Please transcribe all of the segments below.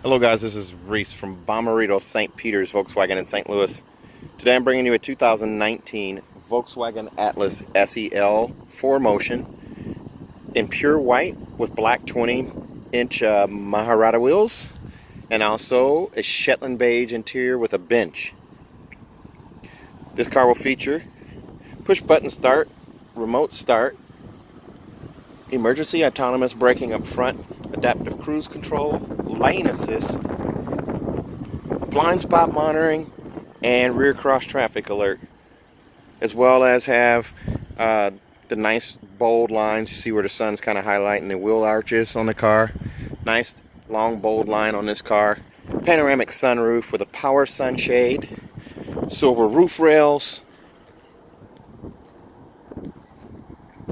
Hello guys, this is Reese from Bommarito St. Peter's Volkswagen in St. Louis. Today I'm bringing you a 2019 Volkswagen Atlas SEL 4Motion in pure white with black 20-inch Maharata wheels and also a Shetland beige interior with a bench. This car will feature push button start, remote start, emergency autonomous braking up front, adaptive cruise control, lane assist, blind spot monitoring, and rear cross traffic alert, as well as have the nice bold lines. You see where the sun's kind of highlighting the wheel arches on the car. Nice long bold line on this car. Panoramic sunroof with a power sunshade, silver roof rails,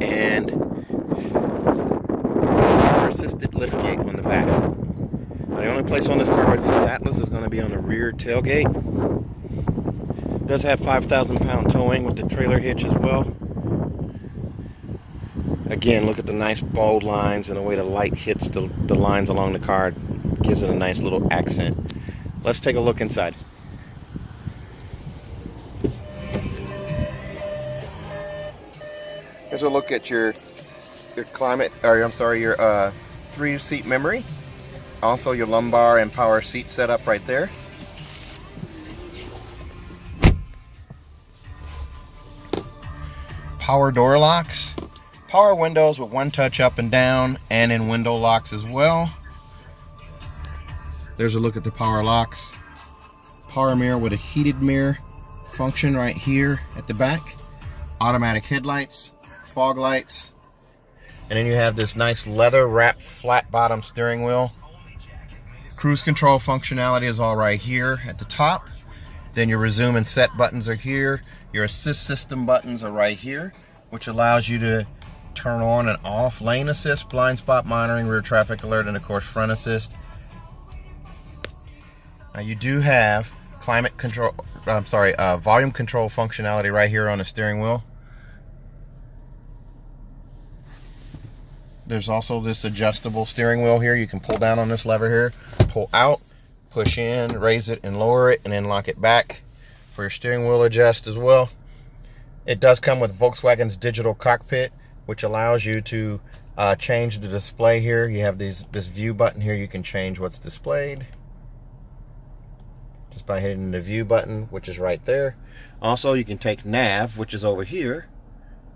and assisted liftgate on the back. Now, the only place on this car where it says Atlas is going to be on the rear tailgate. It does have 5,000-pound towing with the trailer hitch as well. Again, look at the nice bold lines and the way the light hits the lines along the car. It gives it a nice little accent. Let's take a look inside. Here's a look at your climate, or I'm sorry, your 3-seat memory. Also your lumbar and power seat setup right there. Power door locks. Power windows with one touch up and down, and in window locks as well. There's a look at the power locks. Power mirror with a heated mirror function right here at the back. Automatic headlights, fog lights. And then you have this nice leather wrapped flat bottom steering wheel. Cruise control functionality is all right here at the top. Then your resume and set buttons are here. Your assist system buttons are right here, which allows you to turn on and off lane assist, blind spot monitoring, rear traffic alert, and of course front assist. Now you do have climate control, volume control functionality right here on the steering wheel. There's also this adjustable steering wheel here. You can pull down on this lever here, pull out, push in, raise it and lower it, and then lock it back for your steering wheel adjust as well. It does come with Volkswagen's digital cockpit, which allows you to change the display here. You have this view button here. You can change what's displayed just by hitting the view button, which is right there. Also, you can take nav, which is over here.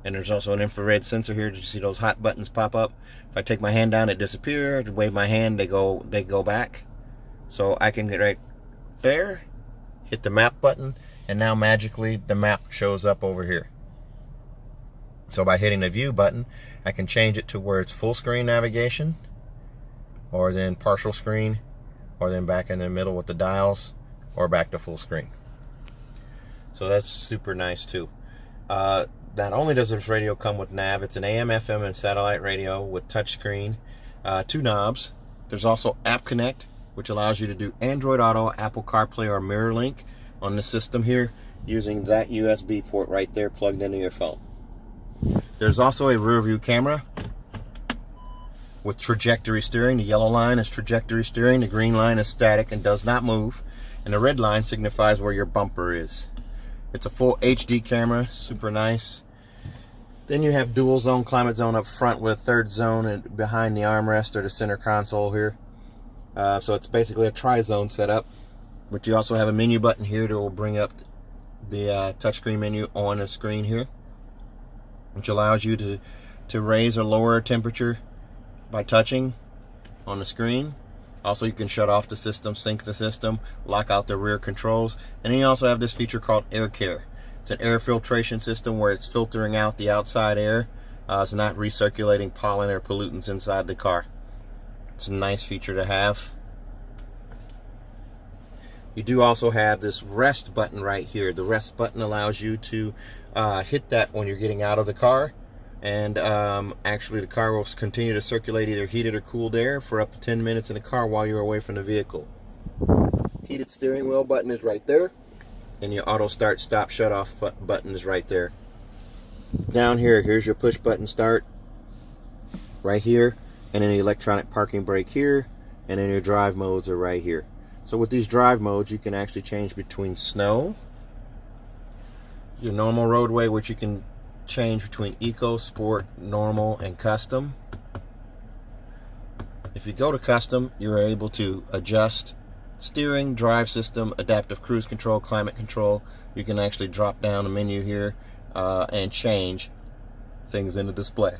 And there's also an infrared sensor here. Did you see those hot buttons pop up? If I take my hand down, it disappears. Wave my hand, they go back. So I can get right there, hit the map button, and now magically the map shows up over here. So by hitting the view button, I can change it to where it's full screen navigation, or then partial screen, or then back in the middle with the dials, or back to full screen. So that's super nice too. Not only does this radio come with nav, it's an AM, FM, and satellite radio with touchscreen, 2 knobs. There's also App Connect, which allows you to do Android Auto, Apple CarPlay, or MirrorLink on the system here using that USB port right there plugged into your phone. There's also a rear view camera with trajectory steering. The yellow line is trajectory steering, the green line is static and does not move, and the red line signifies where your bumper is. It's a full HD camera, super nice. Then you have dual zone climate zone up front with third zone and behind the armrest or the center console here. So it's basically a tri-zone setup. But you also have a menu button here that will bring up the touchscreen menu on the screen here, which allows you to raise or lower a temperature by touching on the screen. Also, you can shut off the system, sync the system, lock out the rear controls, and then you also have this feature called Air Care. It's an air filtration system where it's filtering out the outside air. It's not recirculating pollen or pollutants inside the car. It's a nice feature to have. You do also have this rest button right here. The rest button allows you to hit that when you're getting out of the car. And actually the car will continue to circulate either heated or cooled air for up to 10 minutes in the car while you're away from the vehicle. Heated steering wheel button is right there, and your auto start stop shut off button is right there. Down here, here's your push button start right here, and then the electronic parking brake here, and then your drive modes are right here. So with these drive modes, you can actually change between snow, your normal roadway, which you can change between eco, sport, normal, and custom. If you go to custom, you're able to adjust steering, drive system, adaptive cruise control, climate control. You can actually drop down a menu here and change things in the display.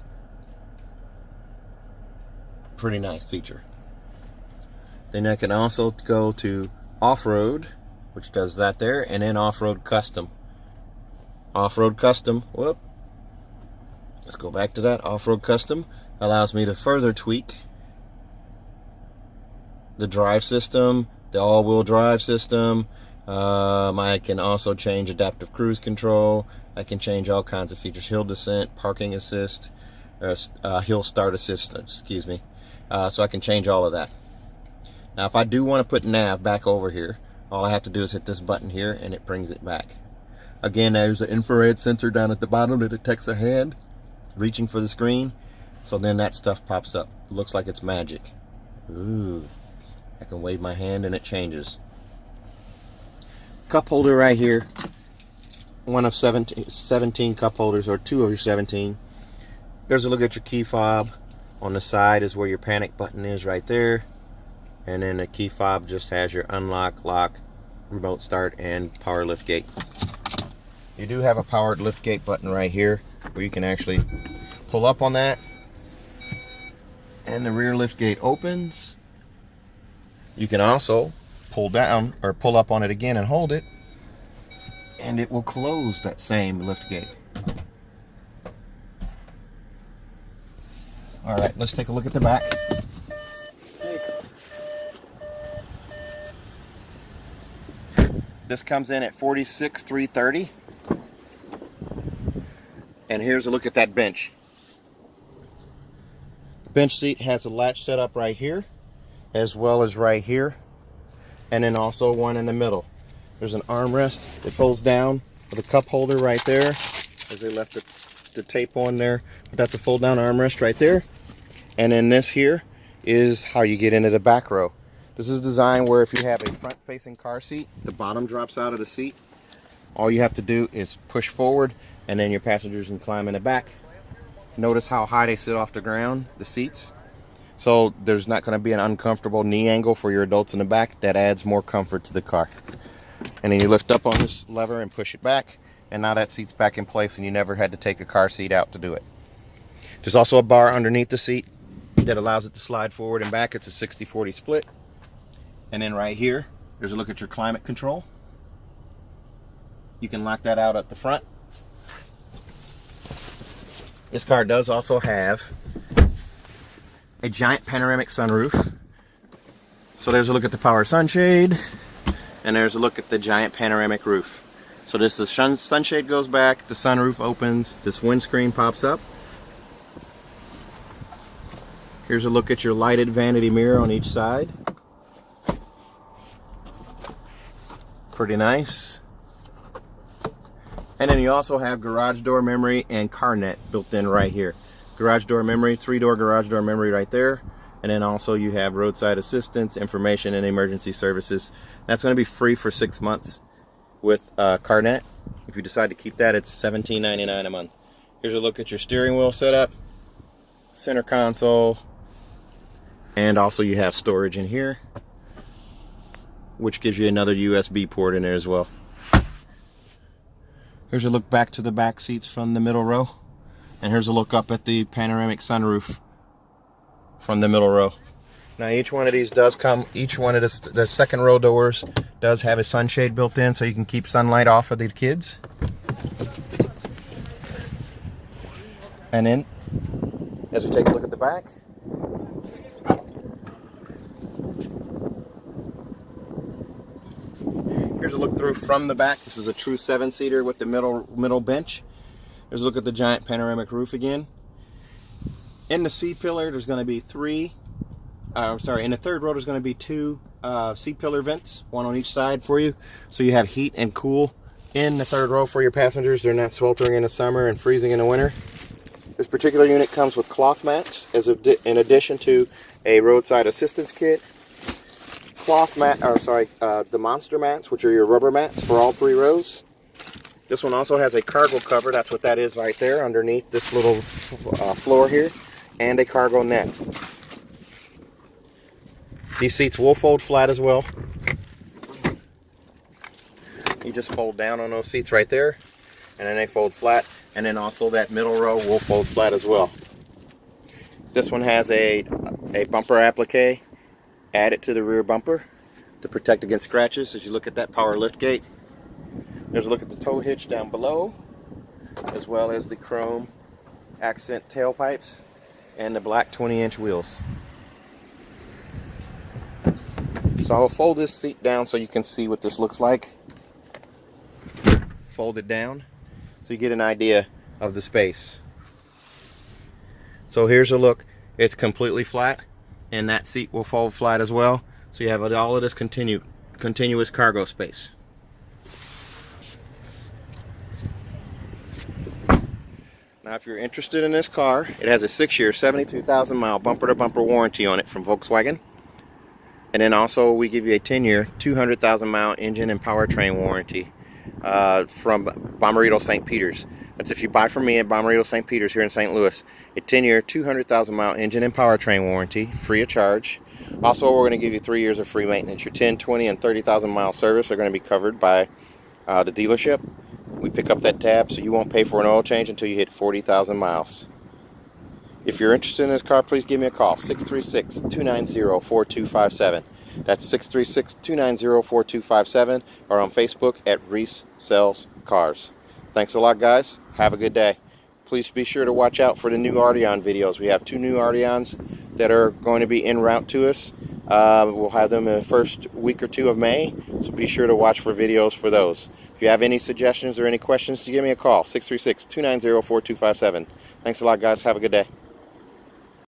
Pretty nice feature. Then I can also go to off-road, which does that there, and then off-road custom. Off-road custom, whoop. Let's go back to that. Off-road custom allows me to further tweak the drive system, the all-wheel drive system. I can also change adaptive cruise control. I can change all kinds of features. Hill descent, parking assist, hill start assist, excuse me. So I can change all of that. Now if I do want to put nav back over here, all I have to do is hit this button here and it brings it back. Again, there's an infrared sensor down at the bottom that detects a hand reaching for the screen. So then that stuff pops up. It looks like it's magic. Ooh. I can wave my hand and it changes. Cup holder right here. One of 17 cup holders, or 2 of your 17. There's a look at your key fob. On the side is where your panic button is right there. And then the key fob just has your unlock, lock, remote start, and power lift gate. You do have a powered lift gate button right here where you can actually pull up on that. And the rear lift gate opens. You can also pull down or pull up on it again and hold it, and it will close that same lift gate. All right, let's take a look at the back. This comes in at $46,330. And here's a look at that bench. The bench seat has a latch set up right here, as well as right here, and then also one in the middle. There's an armrest that folds down with a cup holder right there, as they left the tape on there. But that's a fold down armrest right there. And then this here is how you get into the back row. This is designed where if you have a front facing car seat, the bottom drops out of the seat. All you have to do is push forward, and then your passengers can climb in the back. Notice how high they sit off the ground, the seats. So there's not going to be an uncomfortable knee angle for your adults in the back. That adds more comfort to the car. And then you lift up on this lever and push it back, and now that seat's back in place, and you never had to take a car seat out to do it. There's also a bar underneath the seat that allows it to slide forward and back. It's a 60-40 split. And then right here, there's a look at your climate control. You can lock that out at the front. This car does also have a giant panoramic sunroof. So there's a look at the power sunshade, and there's a look at the giant panoramic roof. So this, the sunshade goes back, the sunroof opens, this windscreen pops up. Here's a look at your lighted vanity mirror on each side. Pretty nice. And then you also have garage door memory and CarNet built in right here. Garage door memory, 3-door garage door memory right there. And then also you have roadside assistance, information, and emergency services. That's going to be free for 6 months with CarNet. If you decide to keep that, it's $17.99 a month. Here's a look at your steering wheel setup, center console, and also you have storage in here, which gives you another USB port in there as well. Here's a look back to the back seats from the middle row. And here's a look up at the panoramic sunroof from the middle row. Now each one of these does come, each one of the second row doors does have a sunshade built in, so you can keep sunlight off of the kids. And then, as we take a look at the back, here's a look through from the back. This is a true 7-seater with the middle bench. There's a look at the giant panoramic roof again. In the C-pillar, there's going to be in the third row, there's going to be 2 C-pillar vents, one on each side for you. So you have heat and cool in the third row for your passengers. They're not sweltering in the summer and freezing in the winter. This particular unit comes with cloth mats in addition to a roadside assistance kit cloth mat, or sorry, the monster mats, which are your rubber mats for all 3 rows. This one also has a cargo cover. That's what that is right there underneath this little floor here, and a cargo net. These seats will fold flat as well. You just fold down on those seats right there, and then they fold flat, and then also that middle row will fold flat as well. This one has a bumper applique added to the rear bumper to protect against scratches as you look at that power lift gate. There's a look at the tow hitch down below, as well as the chrome accent tailpipes and the black 20-inch wheels. So I'll fold this seat down so you can see what this looks like. Fold it down so you get an idea of the space. So here's a look. It's completely flat, and that seat will fold flat as well. So you have all of this continuous cargo space. Now, if you're interested in this car, it has a 6-year, 72,000-mile bumper-to-bumper warranty on it from Volkswagen. And then also we give you a 10-year, 200,000-mile engine and powertrain warranty from Bommarito St. Peter's. That's if you buy from me at Bommarito St. Peter's here in St. Louis. A 10-year, 200,000-mile engine and powertrain warranty, free of charge. Also, we're going to give you 3 years of free maintenance. Your 10, 20, and 30,000-mile service are going to be covered by the dealership. We pick up that tab, so you won't pay for an oil change until you hit 40,000 miles. If you're interested in this car, please give me a call, 636-290-4257. That's 636-290-4257, or on Facebook at Reese Sells Cars. Thanks a lot, guys. Have a good day. Please be sure to watch out for the new Arteon videos. We have 2 new Arteons that are going to be en route to us. We'll have them in the first week or 2 of May, so be sure to watch for videos for those. If you have any suggestions or any questions, give me a call, 636-290-4257. Thanks a lot, guys. Have a good day.